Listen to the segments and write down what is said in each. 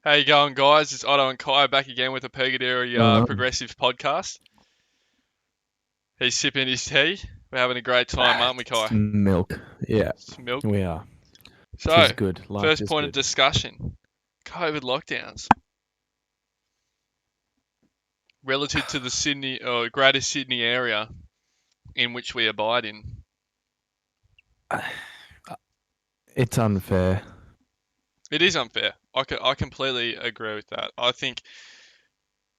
How you going, guys? It's Otto and Kai back again with the Purgatory Going on? Progressives podcast. He's sipping his tea. We're having a great time, aren't we, It's Kai? milk. Yeah, It's milk. we are. So, Tis good. Life first is point of good. discussion: COVID lockdowns relative to the Sydney or Greater Sydney area in which we abide in. It's unfair. It is unfair. I completely agree with that. I think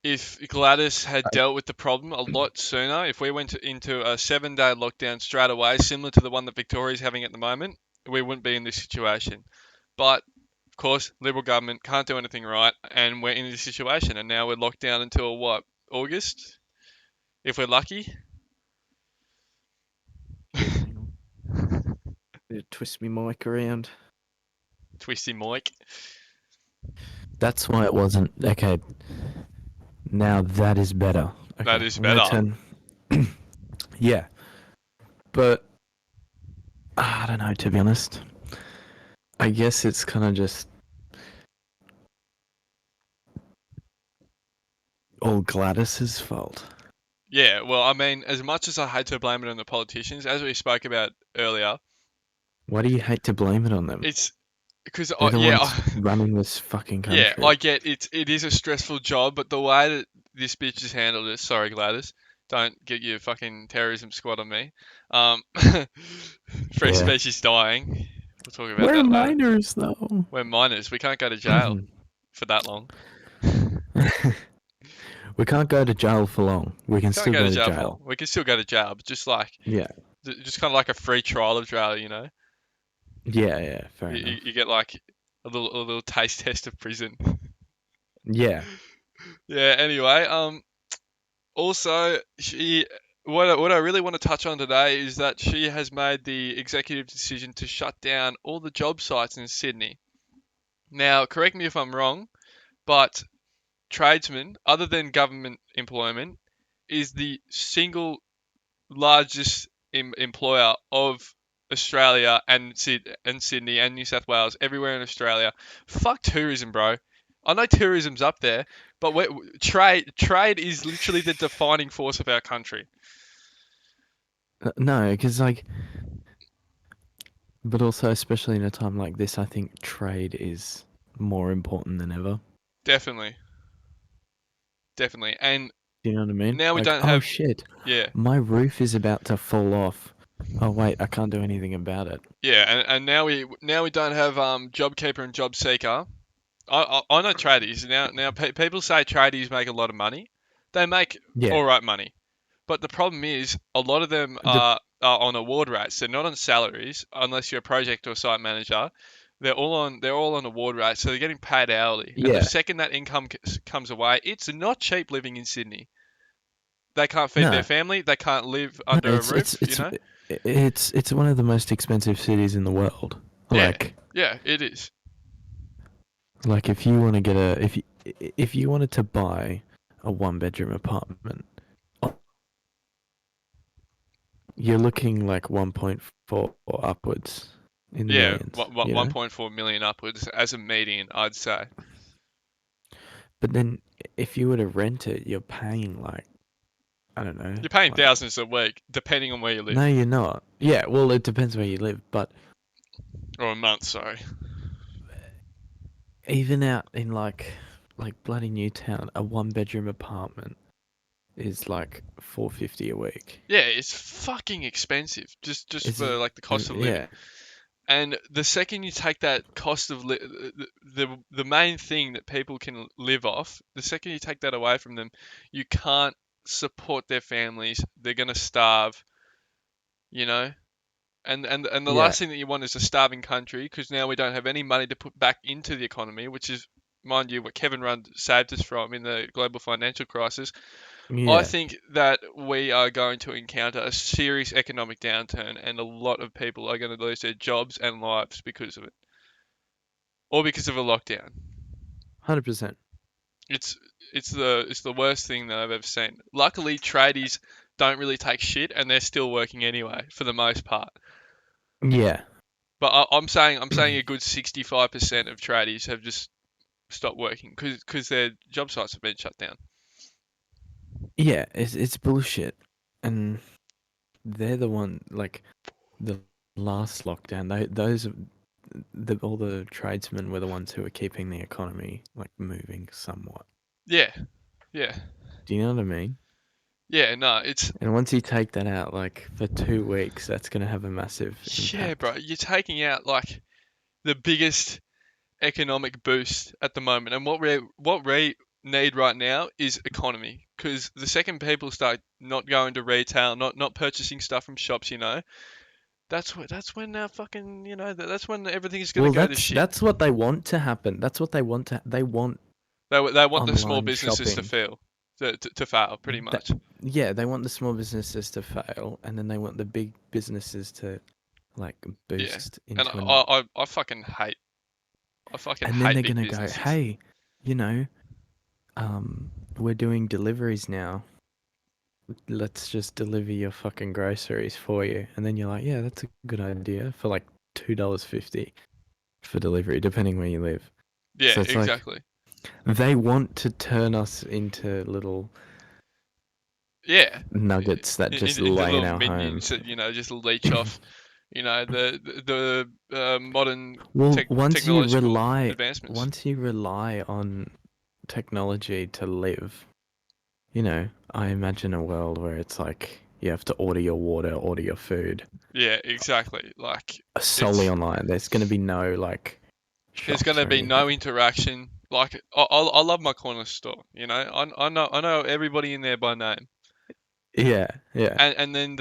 if Gladys had I, dealt with the problem a lot sooner, if we went into a 7-day lockdown straight away, similar to the one that Victoria's having at the moment, we wouldn't be in this situation. But of course, Liberal government can't do anything right, and we're in this situation, and now we're locked down until what, August, if we're lucky. Shit, hang on. Twist me mic around. Twisty Mike. That's why it wasn't. Okay, now that is better. That Okay, is I'm going to better. turn. Yeah, but I don't know, to be honest. I guess it's kind of just all Gladys's fault. Yeah, well, I mean, as much as I hate to blame it on the politicians, as we spoke about earlier, Why do you hate to blame it on them? it's because, They're the yeah, ones running this fucking yeah, country. I get it is a stressful job, but the way that this bitch has handled it, sorry Gladys, don't get your fucking terrorism squad on me. Um, free Yeah. speech is dying. We'll talk about We're that later. minors, though. We're minors. We can't go to jail for that long. We can't go to jail for long. We can Can't still go to go to jail for long. jail. We can still go to jail, but just like, Yeah. just kind of like a free trial of jail, you know? Yeah, fair You, you, enough. you get like a little taste test of prison. Yeah. Yeah. Anyway, also, what I really want to touch on today is that she has made the executive decision to shut down all the job sites in Sydney. Now, correct me if I'm wrong, but tradesmen, other than government employment, is the single largest employer of Australia and Sydney and New South Wales, everywhere in Australia. Fuck tourism, bro. I know tourism's up there, but trade is literally the defining force of our country. No, because, like, but also, especially in a time like this, I think trade is more important than ever. Definitely, definitely. And Do you know what I mean? now we Like, don't oh have, shit, yeah, my roof is about to fall off. Oh wait, I can't do anything about it. yeah, and now we don't have JobKeeper and JobSeeker. I know tradies now. People say tradies make a lot of money. They make Yeah. all right money. But the problem is, a lot of them The are on award rates. They're not on salaries unless you're a project or site manager. They're all on award rates, so they're getting paid hourly. And the yeah. second that income comes away, it's not cheap living in Sydney. They can't feed their No. family. They can't live No, under a roof. You know? it's one of the most expensive cities in the world. Yeah, Like, yeah, it is. if you want to get a if you wanted to buy a one bedroom apartment, you're looking like 1.4 or upwards in the Yeah, millions, what 1.4 million upwards as a median, I'd say. But then if you were to rent it, you're paying like, I don't know, You're paying like, thousands a week, depending on where you no, live, you're not. Yeah, well, it depends where you live, but or a month. Sorry. even out in like bloody Newtown, a one bedroom apartment is like 450 a week. Yeah, it's fucking expensive just It's for like the cost of living. yeah, And the second you take that cost of the main thing that people can live off, the second you take that away from them, you can't support their families. They're gonna starve, you know. And the yeah, last thing that you want is a starving country because now we don't have any money to put back into the economy, which is, mind you, what Kevin Rudd saved us from in the global financial crisis. I yeah. think that we are going to encounter a serious economic downturn, and a lot of people are going to lose their jobs and lives because of it, or because of a lockdown. 100%. It's it's the worst thing that I've ever seen. Luckily, tradies don't really take shit, and they're still working anyway for the most part. Yeah. But I'm saying a good 65% of tradies have just stop working because their job sites have been shut down. Yeah, it's bullshit, and they're the one like the last lockdown. Those all the tradesmen were the ones who were keeping the economy like moving somewhat. Yeah, yeah, Do you know what I mean? yeah. No, it's And once you take that out, like for 2 weeks, that's gonna have a massive yeah, bro. impact. You're taking out like the biggest economic boost at the moment, and what we need right now is economy. Because the second people start not going to retail, not purchasing stuff from shops, that's when fucking that's when everything's gonna Well, go to shit. that's what they want to happen. That's what they want to. They want They want the small online businesses to shopping. fail, to fail, pretty That much. yeah, they want the small businesses to fail, and then they want the big businesses to like Yeah, boost and into an. And then I fucking hate they're big gonna go, businesses. hey, you know, we're doing deliveries now. Let's just deliver your fucking groceries for you. And then you're like, yeah, that's a good idea for like $2.50 for delivery, depending where you live. Yeah, So it's like exactly. they want to turn us into little Yeah, nuggets that just into lay in little our home. minions that just leech off, the modern Well, technological advancements. once you rely on technology to live, I imagine a world where it's like you have to order your water, order your food Yeah, exactly. Like solely it's online. There's going to be no like there's going shops to or be no anything. interaction. Like I love my corner store. I know everybody in there by name, Yeah, yeah, and then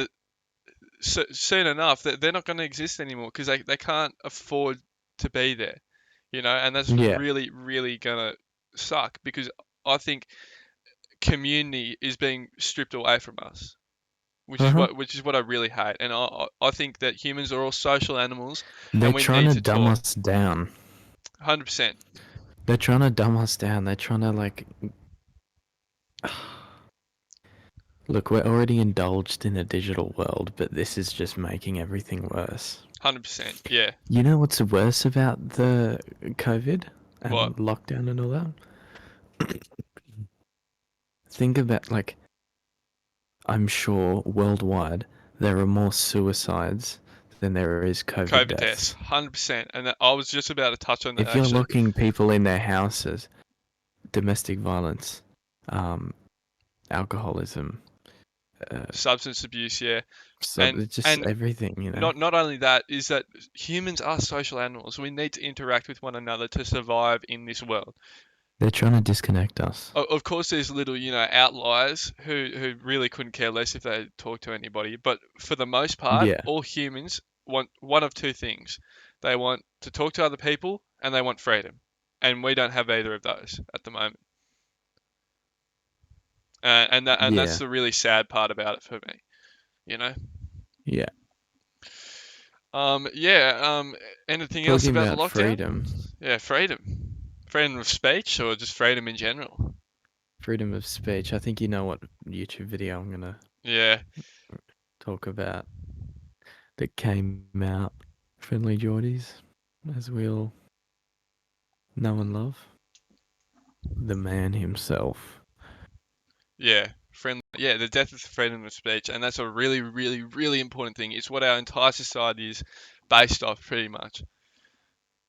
soon enough they're not going to exist anymore because they can't afford to be there. And that's yeah. really really gonna suck because I think community is being stripped away from us, which Uh is huh. what I really hate. And I think that humans are all social animals, They're and we trying need to to dumb talk. us down. 100%. They're trying to dumb us down. They're trying to like look. We're already indulged in a digital world, but this is just making everything worse. 100%. Yeah. You know what's worse about the COVID What? and lockdown and all that? Think about like I'm sure worldwide there are more suicides than there is COVID COVID deaths. deaths. 100%. And I was just about to touch on that If you're actually. locking people in their houses, domestic violence, um, alcoholism, uh, Substance abuse, yeah. so And it's just and everything. not only that is that humans are social animals. We need to interact with one another to survive in this world. They're trying to disconnect us. Of course, there's little, outliers who really couldn't care less if they talk to anybody. But for the most part, Yeah. all humans want one of two things. They want to talk to other people and they want freedom. And we don't have either of those at the moment. And that's Yeah. the really sad part about it for me, you know. Yeah. Yeah. Anything else Talking about the about lockdown? freedom, Yeah, freedom. Freedom of speech or just freedom in general? freedom of speech. I think you know what YouTube video I'm gonna Yeah. talk about that came out. Friendly Geordies, as we all know and love. The man himself. Yeah, Yeah, the death of freedom of speech, and that's a really, really, really important thing. It's what our entire society is based off, pretty much.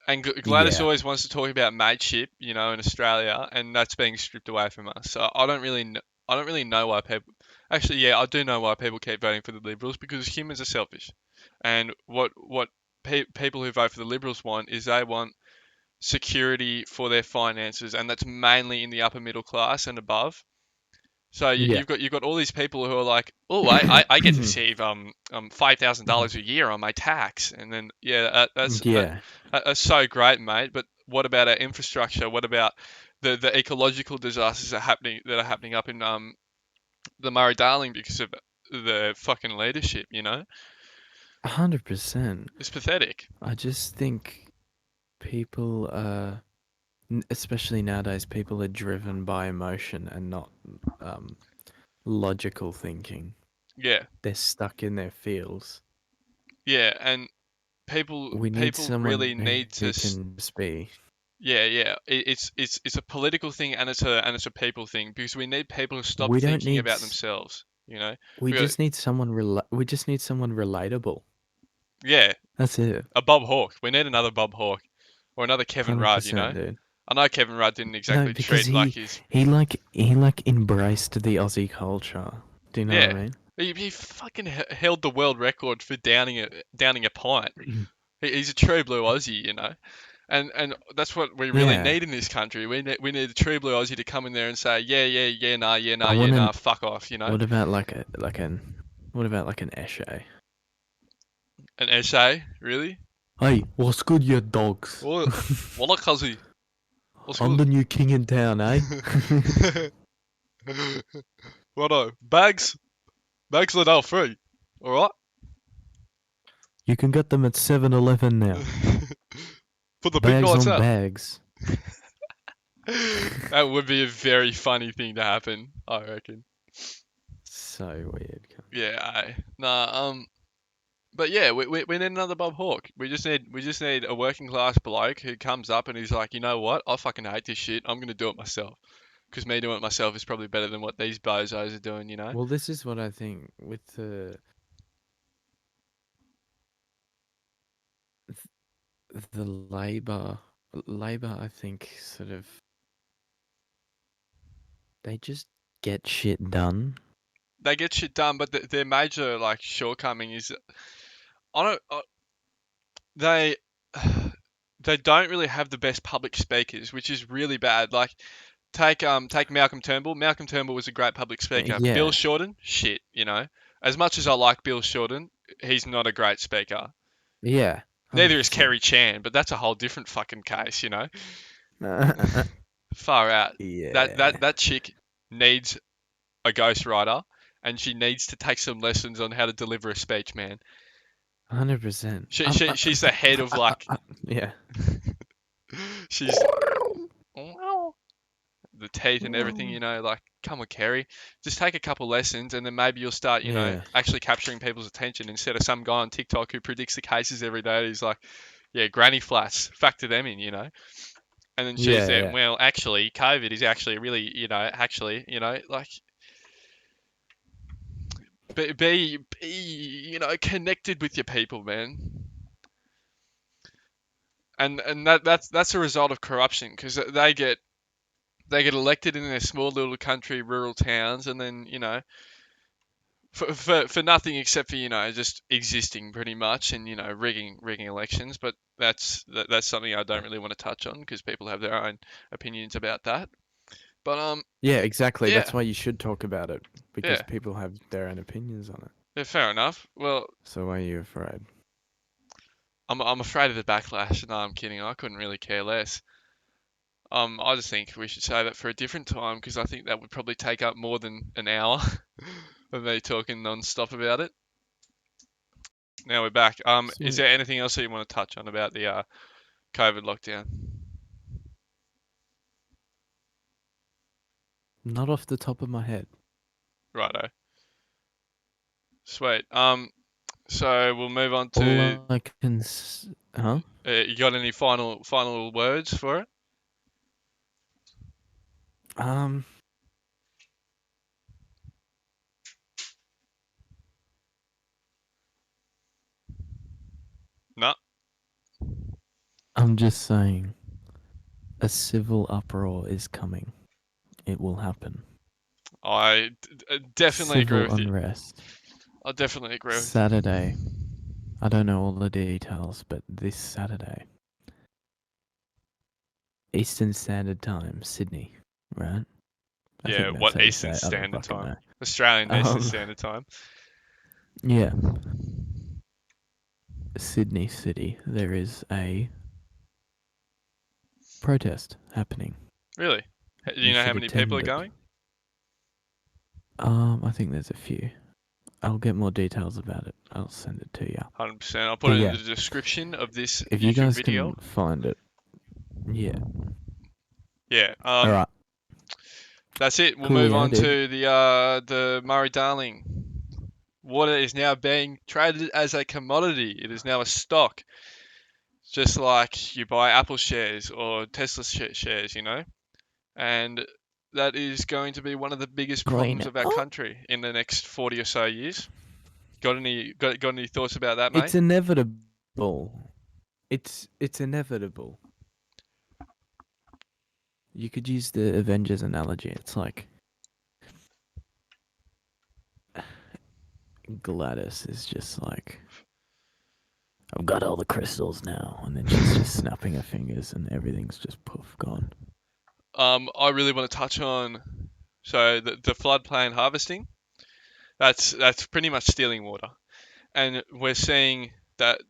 And Gladys Yeah. always wants to talk about mateship, in Australia, and that's being stripped away from us. So I don't really know why people. Actually, yeah, I do know why people keep voting for the Liberals because humans are selfish, and what people who vote for the Liberals want is they want security for their finances, and that's mainly in the upper middle class and above. So Yeah. you've got all these people who are like, oh, I get to save $5,000 a year on my tax, and then yeah, yeah. that's so great, mate. But what about our infrastructure? What about the ecological disasters that are happening up in the Murray Darling because of the fucking leadership? 100%. It's pathetic. I just think people, especially nowadays, people are driven by emotion and not um, logical thinking. Yeah, They're stuck in their feels. yeah, and people We need people someone really need to who can just be. Yeah, yeah. It's a political thing and it's a people thing because we need people to stop We don't thinking need. about themselves. You know, We we got just need someone. We just need someone relatable. yeah, That's it. a Bob Hawke. We need another Bob Hawke or another Kevin Hundred Rudd. percent, dude. I know Kevin Rudd didn't No, exactly because treat like his he embraced the Aussie culture. Do you know what yeah. I mean? He fucking held the world record for downing a pint. He's a true blue Aussie. And that's what we really Yeah. need in this country. We need a true blue Aussie to come in there and say, yeah, yeah, yeah, nah, yeah, nah, I yeah, nah, wouldn't. fuck off. What about what about like an Eshe? An essay, really? Hey, what's good, you dogs? What? What, cuzzy? What's I'm good? the new king in town, eh? Righto. Bags are now free. All You can get them at 7-Eleven right. now. Put the big Bags lights on out. bags. That would be a very funny thing to happen, I reckon. So weird. Yeah, nah, but yeah, we need another Bob Hawke. We just need a working class bloke who comes up and he's like, you know what? I fucking hate this shit. I'm gonna do it myself. Because me doing it myself is probably better than what these bozos are doing. Well, this is what I think with the Labor. I think sort of they just get shit done. They get shit done, but their major like shortcoming is I don't they they don't really have the best public speakers, which is really bad. Like take Malcolm Turnbull. Malcolm Turnbull was a great public speaker. Bill Yeah, Shorten, shit. As much as I like Bill Shorten, he's not a great speaker. yeah, hundred Neither is percent. Kerry Chan, but that's a whole different fucking case. Far out. That Yeah, that that chick needs a ghostwriter, and she needs to take some lessons on how to deliver a speech, man. 100%. She's the head of like Yeah. she's the teeth and everything. Like, come on, Kerry, just take a couple lessons, and then maybe you'll start Yeah, actually capturing people's attention instead of some guy on TikTok who predicts the cases every day. He's like, yeah, granny flats, factor them in. And then she's yeah, there. yeah. Well, actually, COVID is actually really, like be connected with your people, man. And that's a result of corruption because they get elected in their small little country rural towns, and then for nothing except for just existing pretty much, and rigging elections. But that's something I don't really want to touch on because people have their own opinions about that. But Yeah, exactly. yeah, That's why you should talk about it because yeah, people have their own opinions on it. yeah, fair enough. Well, So why are you afraid? I'm afraid of the backlash. No, I'm kidding. I couldn't really care less. I just think we should save it for a different time because I think that would probably take up more than an hour of me talking non-stop about it. Now we're back. Is Sweet. there anything else that you want to touch on about the COVID lockdown? Not off the top of my head. Righto. Sweet. So we'll move on to. All I can, huh? You got any final words for it? Um, No. I'm just saying, a civil uproar is coming. It will happen. I definitely agree Civil with you. unrest. I definitely agree with you. Saturday. I don't know all the details, but this Saturday, Eastern Standard Time, Sydney, right? I Yeah. think that's What how you Eastern say it. I don't Standard fucking Time? know. Australian Eastern Um, Standard Time. yeah, Sydney City. There is a protest happening. Really? Do you You know how should many people are attend it. going? I think there's a few. I'll get more details about it. I'll send it to you. 100%. I'll put But it in yeah, the description of this if you YouTube guys can video. find it, yeah. Yeah. All right. That's it. We'll move Coolio, on dude. to the Murray Darling. Water is now being traded as a commodity. It is now a stock. just like you buy Apple shares or Tesla shares, and that is going to be one of the biggest Green. problems of our Oh, country in the next 40 or so years. Got any thoughts about that, it's mate? inevitable. It's inevitable. You could use the Avengers analogy. It's like Gladys is just like, I've got all the crystals now, and then she's just snapping her fingers, and everything's just poof gone. I really want to touch on the floodplain harvesting. That's pretty much stealing water, and we're seeing that.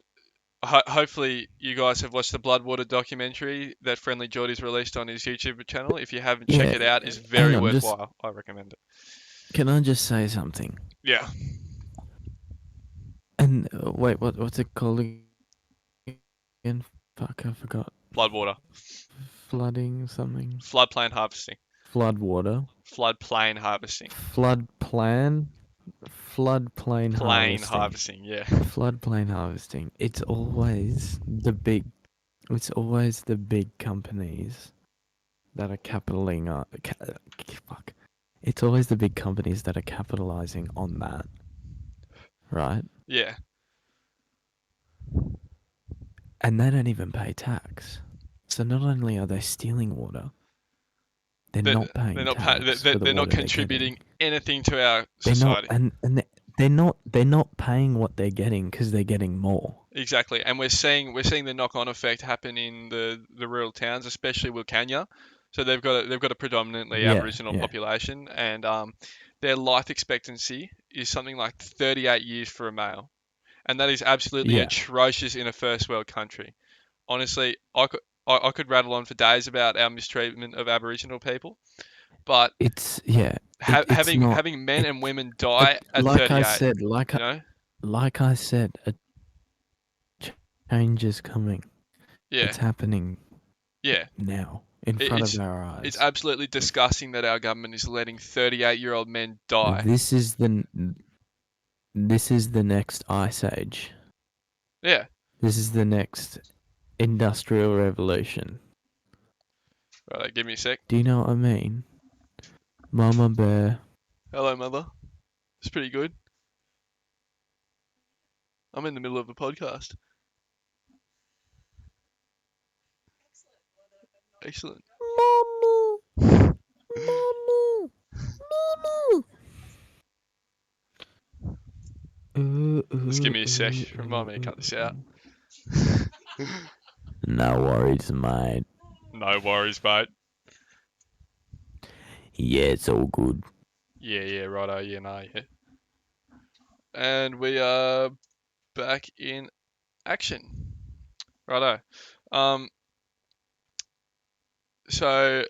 Hopefully, you guys have watched the Bloodwater documentary that Friendly Jordy's released on his YouTube channel. If you haven't, check Yeah, it out. It's hang very on, just worthwhile. I recommend it. can I just say something? Yeah, And wait, what's it called again? Fuck, I forgot. Bloodwater, Flooding something. floodplain harvesting, Flood water. floodplain harvesting, Flood plan. Floodplain plain harvesting. harvesting. Yeah, Floodplain harvesting. It's always the big companies that are capitaling on. Fuck. It's always the big companies that are capitalizing on that, right? yeah. And they don't even pay tax. So not only are they stealing water, they're They're, not they're paying not tax for the they're not water they're getting. contributing anything to our They're not, society. and they're not paying what they're getting because they're getting more. Exactly, and we're seeing the knock-on effect happen in the rural towns, especially Wilcannia. So they've got a predominantly Yeah, Aboriginal yeah, population, and their life expectancy is something like 38 years for a male, and that is absolutely yeah. atrocious in a first world country. Honestly, I could rattle on for days about our mistreatment of Aboriginal people, but It's yeah. It's having not. having men It, and women die at like I 38, said, like you I, know, like I said, a change is coming. yeah, It's happening yeah. now in It, front of it's our it's eyes. absolutely disgusting that our government is letting 38-year-old men die. This is the this is the next ice age. Yeah. This is the next industrial revolution. Right, give me a sec. Do you know what I mean? Mama Bear. Hello, mother. It's pretty good. I'm in the middle of a podcast. Excellent. Mama, mama, mama. Just give me a sec. Remind me to cut this out. No worries, mate. No worries, mate. Yeah, it's all good. Yeah, yeah, righto, yeah, no, yeah. And we are back in action. Righto. Um, so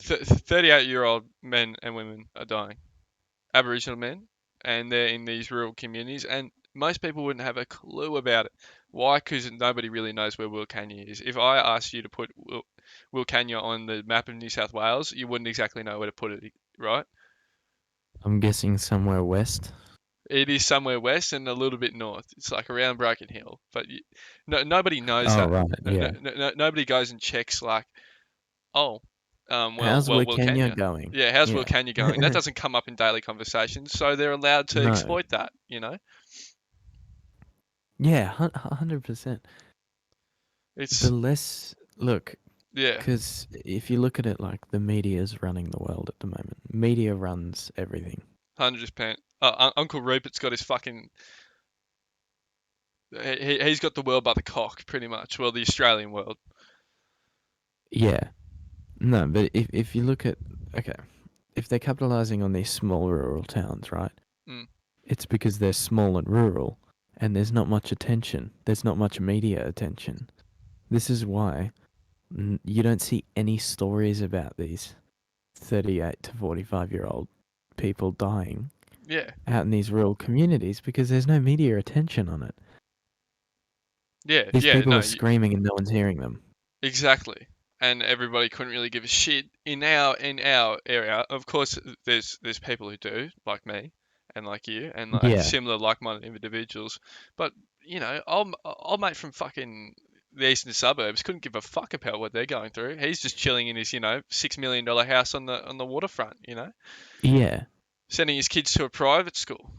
38-year-old men and women are dying. Aboriginal men, and they're in these rural communities, and most people wouldn't have a clue about it. Why? Because nobody really knows where Wilcannia is. If I asked you to put Wilcannia on the map of New South Wales, you wouldn't exactly know where to put it, right? I'm guessing somewhere west. It is somewhere west and a little bit north. It's like around Broken Hill, but nobody knows Oh, that. right, yeah. Nobody goes and checks like, oh, How's Kenya Wilcannia. going? Yeah, how's Yeah. Wilcannia going? That doesn't come up in daily conversations, so they're allowed to No. exploit that. Yeah, 100%. The It's less look, yeah, because if you look at it like the media is running the world at the moment. Media runs everything. 100%. Uncle Rupert's got his fucking. He's got the world by the cock, pretty much. Well, the Australian world. Yeah. No, but if you look at okay, if they're capitalizing on these small rural towns, right? Mm, It's because they're small and rural, and there's not much attention. There's not much media attention. This is why you don't see any stories about these 38 to 45-year-old people dying yeah, out in these rural communities because there's no media attention on it. yeah, These yeah. people No, are screaming and no one's hearing them. exactly. And everybody couldn't really give a shit in our area. Of course, there's people who do, like me, and like you, and like Yeah. similar like-minded individuals. But old mate from fucking the eastern suburbs couldn't give a fuck about what they're going through. He's just chilling in his, $6 million house on the waterfront, Yeah. sending his kids to a private school.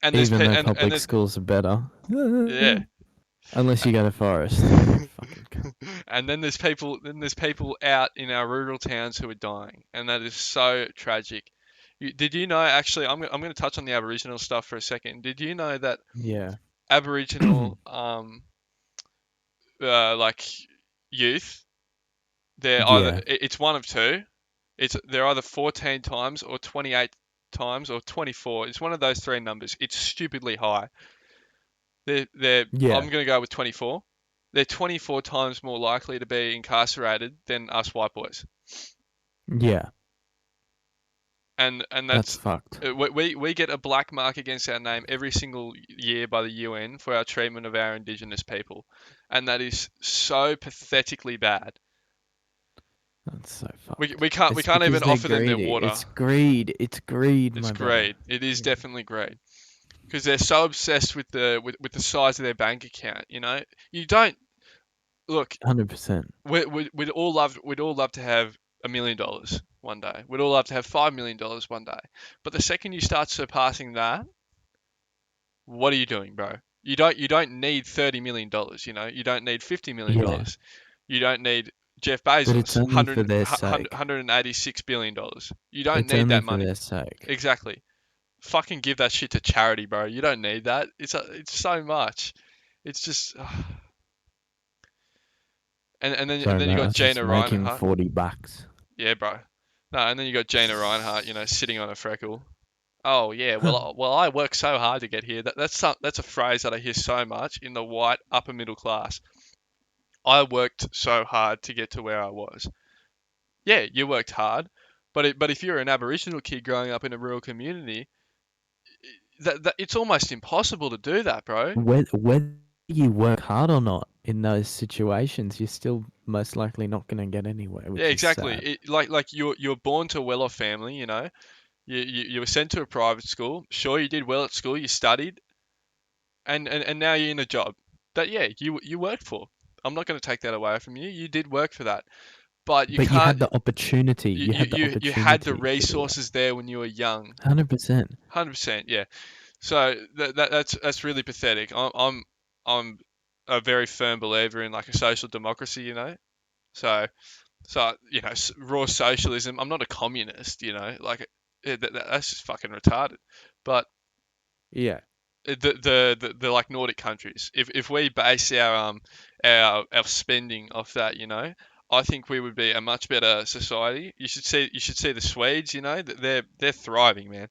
And there's Even pe- though and public then schools are better. yeah. Unless you go to Forest. You fucking cunt. And then there's people out in our rural towns who are dying, and that is so tragic. Did you know? Actually, I'm going to touch on the Aboriginal stuff for a second. Did you know that Yeah. Aboriginal like youth, they're either Yeah. it's one of two. They're either 14 times or 28 times or 24. It's one of those three numbers. It's stupidly high. They're Yeah. I'm going to go with 24. They're 24 times more likely to be incarcerated than us white boys. Yeah. And That's that's fucked. we get a black mark against our name every single year by the UN for our treatment of our indigenous people, and that is so pathetically bad. That's so We, fucked. we can't we It's can't because even they're offer them their greedy. water. It's greed. It's greed, It's my brother. greed. It is Yeah. definitely greed because they're so obsessed with the size of their bank account. You don't look. 100%. We'd all love to have $1 million one day. We'd all love to have $5 million one day. But the second you start surpassing that, what are you doing, bro? You don't need $30 million. You don't need Yeah. $50 million. You don't need Jeff But it's Bezos only for 100, their sake. $186 billion. You don't It's need only that for money. their sake. Exactly. Fucking give that shit to charity, bro. You don't need that. It's so much. It's just and then Sorry, you mate. I got was just Gina making Reinhart. 40 bucks. Yeah, bro. No, and then you got Gina Reinhart, sitting on a freckle. Oh yeah, well I worked so hard to get here. That's a phrase that I hear so much in the white upper middle class. I worked so hard to get to where I was. Yeah, you worked hard, but if you're an Aboriginal kid growing up in a rural community, that it's almost impossible to do that, bro. Whether you work hard or not in those situations, you're still most likely not going to get anywhere, Yeah, which is exactly. sad. Like you're born to a well-off family, you know. You were sent to a private school. Sure, you did well at school. You studied, and now you're in a job that yeah you worked for. I'm not going to take that away from you. You did work for that, but you But you can't. had the opportunity. You You you had the you, you had the opportunity to do that. resources there when you were young. 100%. 100%, yeah. So that's really pathetic. I'm a very firm believer in like a social democracy. So raw socialism. I'm not a communist. Like that's just fucking retarded. But Yeah. the like Nordic countries. If we base our spending off that, I think we would be a much better society. You should see the Swedes. They're thriving, man,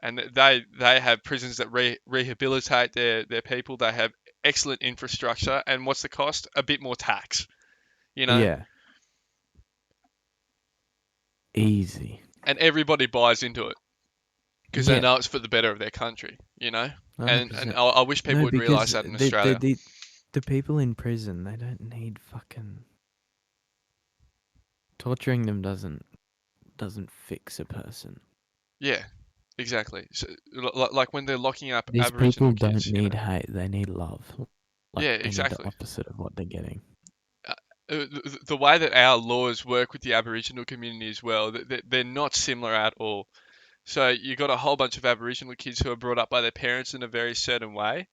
and they have prisons that rehabilitate their people. They have excellent infrastructure, and what's the cost? A bit more tax, you know, Yeah. Easy. and everybody buys into it because they Yeah. know it's for the better of their country, And 100%. I wish people No, would realize because that in Australia. the people in prison, they don't need fucking torturing them doesn't fix a person. Yeah, exactly. So, like when they're locking up These Aboriginal people don't kids, need hate, they need love. Like Yeah, they need the exactly. opposite of what they're getting. The way that our laws work with the Aboriginal community as well, they're not similar at all. So you got a whole bunch of Aboriginal kids who are brought up by their parents in a very certain way.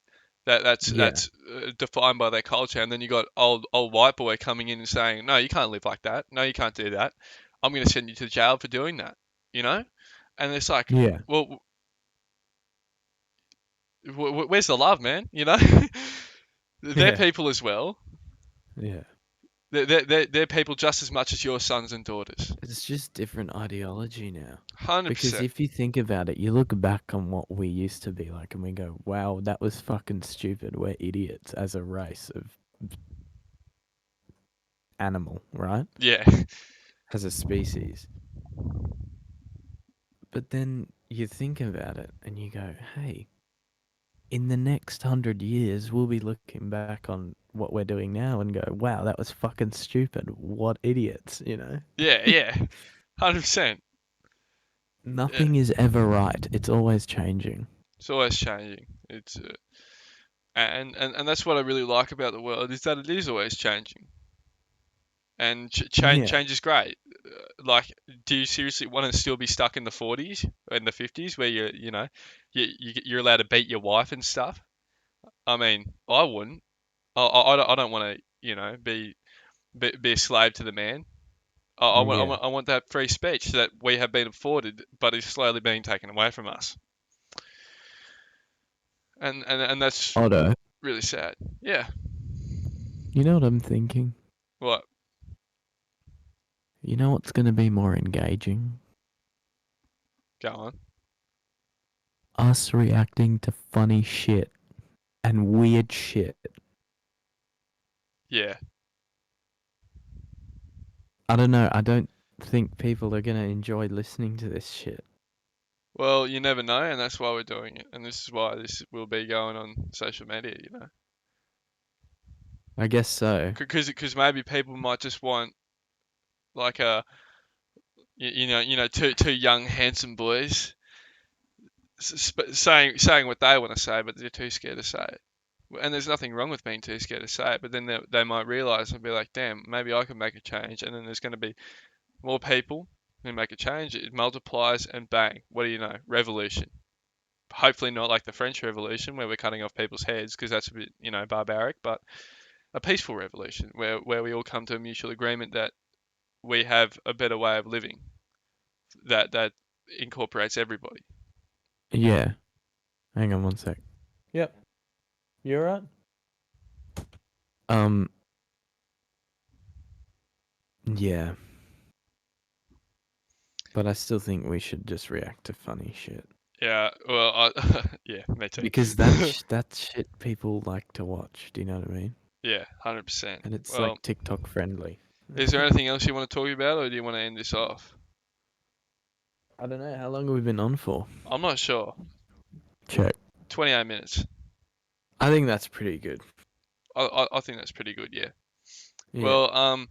That's Yeah. that's defined by their culture, and then you got old white boy coming in and saying, "No, you can't live like that. No, you can't do that. I'm going to send you to jail for doing that." You know, and it's like, Yeah. well, where's the love, man? They're Yeah. people as well. Yeah. They're people just as much as your sons and daughters. It's just different ideology now. Hundred Because percent. if you think about it, you look back on what we used to be like and we go, wow, that was fucking stupid. We're idiots as a race of animal, right? Yeah, As a species. But then you think about it and you go, hey, in the next 100 years, we'll be looking back on what we're doing now and go, wow, that was fucking stupid. What idiots, you know? yeah. 100%. Yeah, Nothing is ever right. It's always changing. it's always changing. It's And that's what I really like about the world is that it is always changing, and Yeah. change is great. Like, do you seriously want to still be stuck in the 40s and the 50s where you're allowed to beat your wife and stuff? I mean, I wouldn't. I don't want to be a slave to the man. Yeah. I want that free speech that we have been afforded, but is slowly being taken away from us, and that's Otto, really sad. Yeah. you know what I'm thinking? What? You know what's going to be more engaging? Go on. Us reacting to funny shit and weird shit. Yeah. I don't know. I don't think people are going to enjoy listening to this shit. Well, you never know, and that's why we're doing it, and this is why this will be going on social media. I guess so. Because maybe people might just want like two young handsome boys saying what they want to say, but they're too scared to say it. And there's nothing wrong with being too scared to say it, but then they might realize and be like, damn, maybe I can make a change. And then there's going to be more people who make a change. It multiplies, and bang, what do you know? Revolution. Hopefully not like the French Revolution where we're cutting off people's heads because that's a bit, barbaric, but a peaceful revolution where we all come to a mutual agreement that we have a better way of living that incorporates everybody. Yeah. Hang on one sec. Yep. You alright? Um, yeah. But I still think we should just react to funny shit. Yeah, well, yeah, me too. Because that's shit people like to watch. Do you know what I mean? Yeah, 100%. And it's Well, like TikTok friendly. is there anything else you want to talk about, or do you want to end this off? I don't know how long have we been on for. I'm not sure. Check. 28 minutes. I think that's pretty good. I think that's pretty good, yeah. Yeah. Well,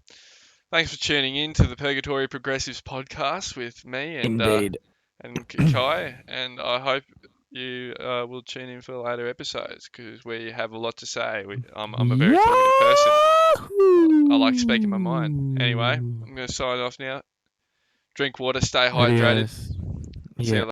thanks for tuning in to the Purgatory Progressives podcast with me Indeed. and Kai, and I hope you will tune in for later episodes because we have a lot to say. I'm a very talkative person. I like speaking my mind. Anyway, Yahoo! I'm going to sign off now. Drink water, stay hydrated. Adios. See you Yeah. later.